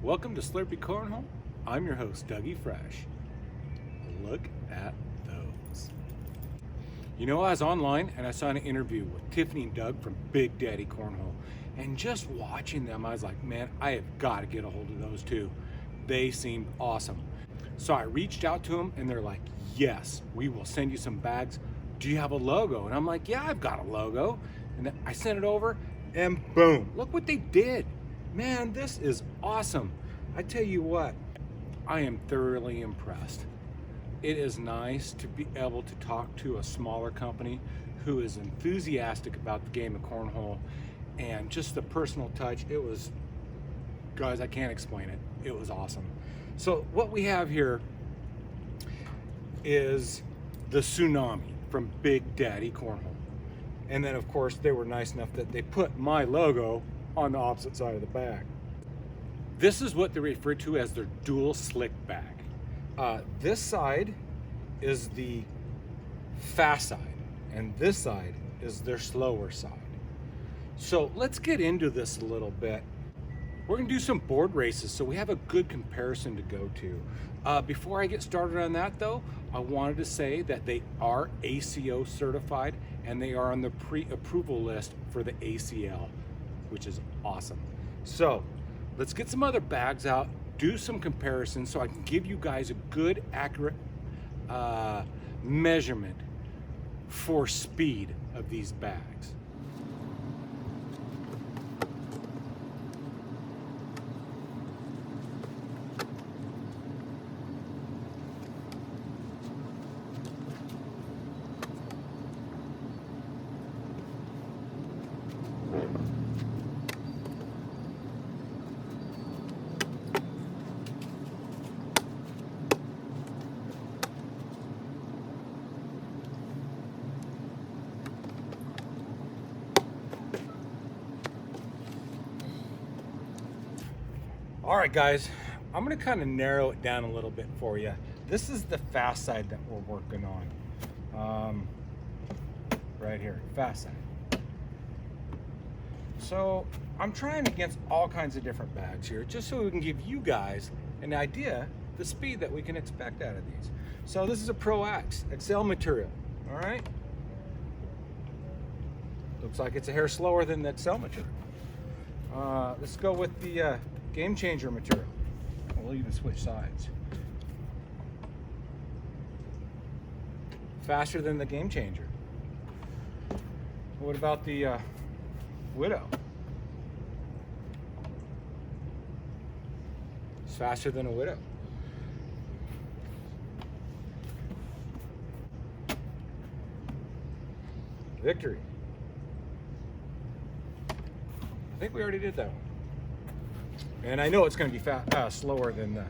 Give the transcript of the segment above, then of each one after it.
Welcome to Slurpy Cornhole. I'm your host, Dougie Fresh. Look at those. You know, I was online and I saw an interview with Tiffany and Doug from Big Daddy Cornhole. And just watching them, I was like, man, I have got to get a hold of those too. They seemed awesome. So I reached out to them and they're like, yes, we will send you some bags. Do you have a logo? And I'm like, yeah, I've got a logo. And then I sent it over and boom, look what they did. Man, this is awesome. I tell you what, I am thoroughly impressed. It is nice to be able to talk to a smaller company who is enthusiastic about the game of cornhole, and just the personal touch. It was, guys, I can't explain it. It was awesome. So what we have here is the Tsunami from Big Daddy Cornhole. And then of course they were nice enough that they put my logo on the opposite side of the bag. This is what they refer to as their dual slick bag. This side is the fast side, and this side is their slower side. So let's get into this a little bit. We're gonna do some board races so we have a good comparison to go to. Before I get started on that though, I wanted to say that they are ACO certified and they are on the pre-approval list for the ACL, which is awesome. So let's get some other bags out, do some comparisons so I can give you guys a good, accurate measurement for speed of these bags. All right, guys, I'm gonna kind of narrow it down a little bit for you. This is the fast side that we're working on. Right here, fast side. So I'm trying against all kinds of different bags here, just so we can give you guys an idea the speed that we can expect out of these. So this is a Pro X XL material, all right? Looks like it's a hair slower than the XL material. Let's go with the Game Changer material. We'll even switch sides. Faster than the Game Changer. What about the Widow? It's faster than a Widow. Victory. I think we already did that one. And I know it's going to be slower than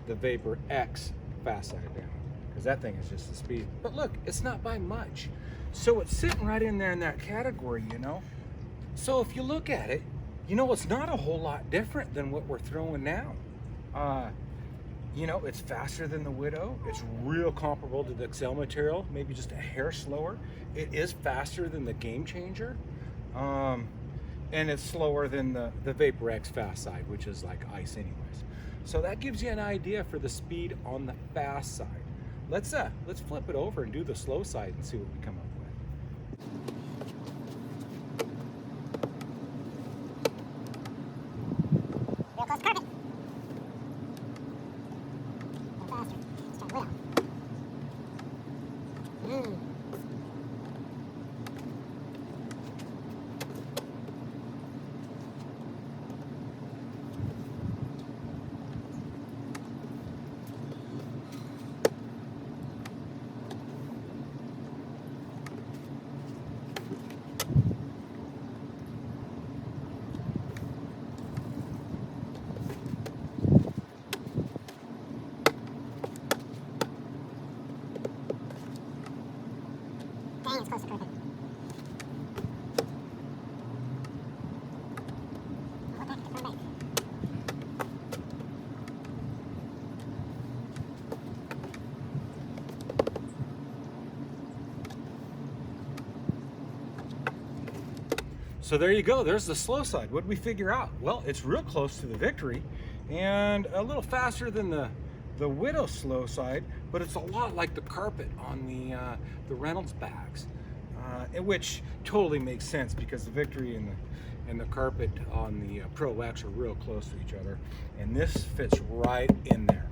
the Vapor X fast side down, because that thing is just the speed. But look, it's not by much. So it's sitting right in there in that category, you know. So if you look at it, you know, it's not a whole lot different than what we're throwing now. You know, it's faster than the Widow. It's real comparable to the XL material, maybe just a hair slower. It is faster than the Game Changer. And it's slower than the Vapor X fast side, which is like ice anyways. So that gives you an idea for the speed on the fast side. Let's flip it over and do the slow side and see what we come up with. So there you go, there's the slow side. What did we figure out? Well, it's real close to the Victory and a little faster than the Widow slow side, but it's a lot like the carpet on the Reynolds bags, which totally makes sense because the Victory and the carpet on the Pro X are real close to each other, and this fits right in there,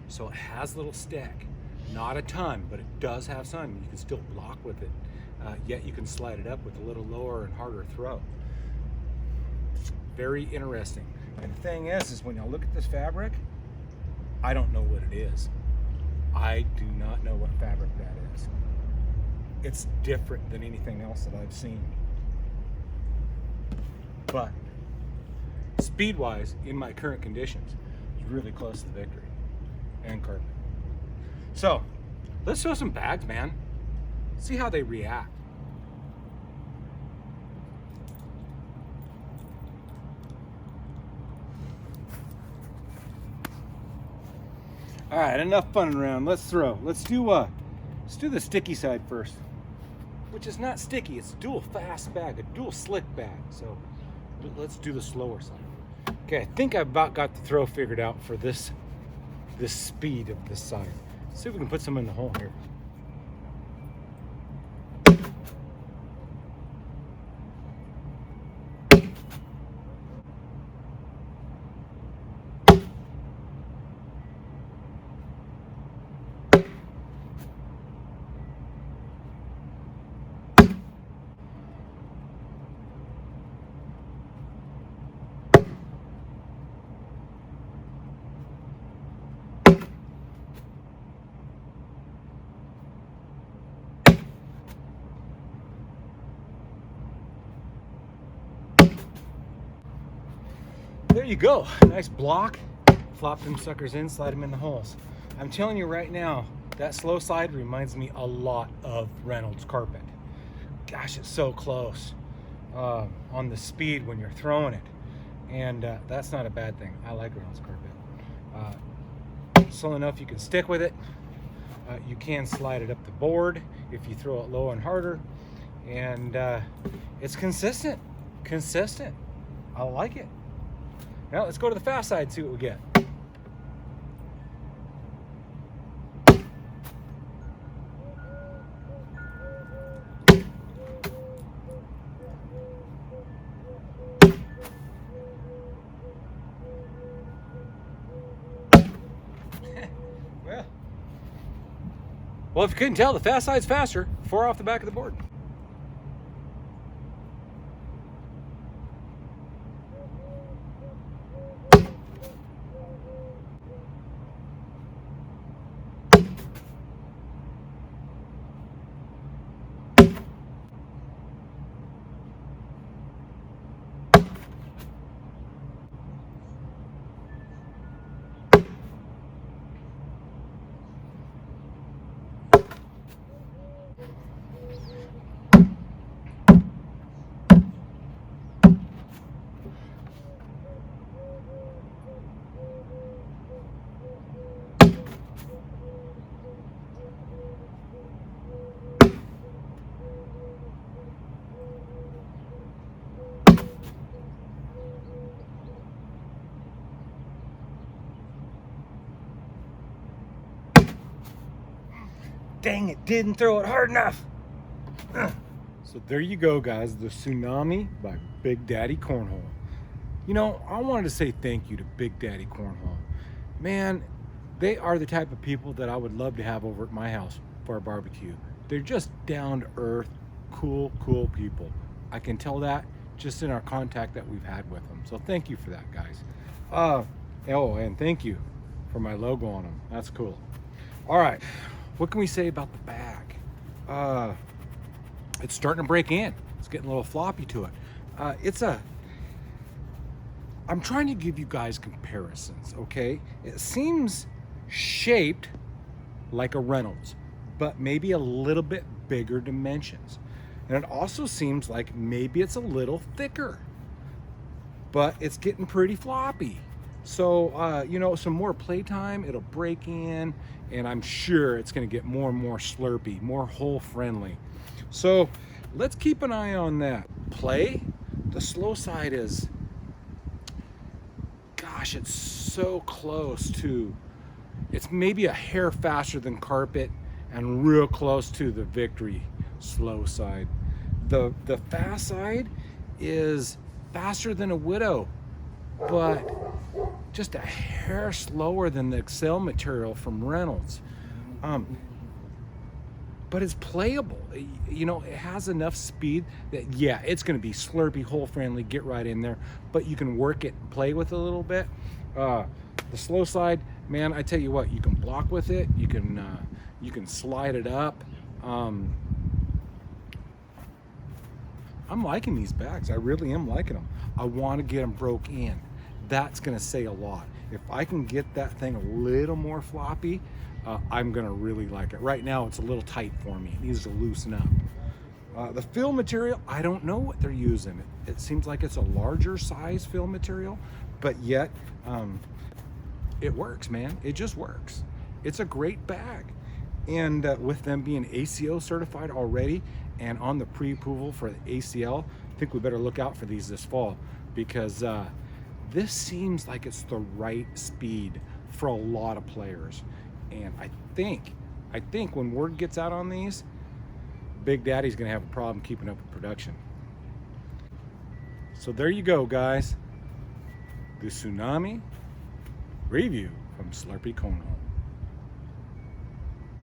so it has a little stack, not a ton, but it does have some. You can still block with it, yet you can slide it up with a little lower and harder throw. Very interesting. And the thing is when I look at this fabric, I don't know what it is. I do not know what fabric that is. It's different than anything else that I've seen. But speed-wise, in my current conditions, it's really close to the Victory and carpet. So let's throw some bags, man. See how they react. All right, enough funning around. Let's throw. Let's do the sticky side first, which is not sticky. It's a dual fast bag, a dual slick bag. So let's do the slower side. Okay, I think I've about got the throw figured out for this speed of this side. Let's see if we can put some in the hole here. There you go, nice block. Flop them suckers in, slide them in the holes. I'm telling you right now, that slow side reminds me a lot of Reynolds carpet. Gosh, it's so close on the speed when you're throwing it. And that's not a bad thing. I like Reynolds carpet. Slow enough you can stick with it. You can slide it up the board if you throw it low and harder. And it's consistent. I like it. Now let's go to the fast side and see what we get. Well, if you couldn't tell, the fast side's faster. 4 off the back of the board. Dang it, didn't throw it hard enough. So there you go, guys, the Tsunami by Big Daddy Cornhole. You know, I wanted to say thank you to Big Daddy Cornhole. Man, they are the type of people that I would love to have over at my house for a barbecue. They're just down to earth, cool people. I can tell that just in our contact that we've had with them. So thank you for that, guys. Oh, and thank you for my logo on them. That's cool. All right. What can we say about the bag? It's starting to break in. It's getting a little floppy to it. I'm trying to give you guys comparisons, okay? It seems shaped like a Reynolds, but maybe a little bit bigger dimensions. And it also seems like maybe it's a little thicker, but it's getting pretty floppy. So, you know, some more playtime, it'll break in, and I'm sure it's gonna get more and more slurpy, more hole friendly. So let's keep an eye on that. Play, the slow side is, gosh, it's so close to, it's maybe a hair faster than carpet and real close to the victory slow side. The fast side is faster than a widow, but just a hair slower than the Excel material from Reynolds. But it's playable. You know, it has enough speed that, yeah, it's going to be Slurpee hole friendly, get right in there, but you can work it and play with it a little bit. The slow side, man, I tell you what, you can block with it, you can slide it up. I'm liking these bags. I really am liking them. I want to get them broke in. That's going to say a lot. If I can get that thing a little more floppy, I'm going to really like it. Right now, it's a little tight for me. It needs to loosen up. The fill material, I don't know what they're using. It seems like it's a larger size fill material, but yet it works, man. It just works. It's a great bag. And with them being ACO certified already and on the pre-approval for the ACL, I think we better look out for these this fall, because this seems like it's the right speed for a lot of players. And I think when word gets out on these, Big Daddy's gonna have a problem keeping up with production. So there you go, guys. The Tsunami review from Slurpee Cornhole.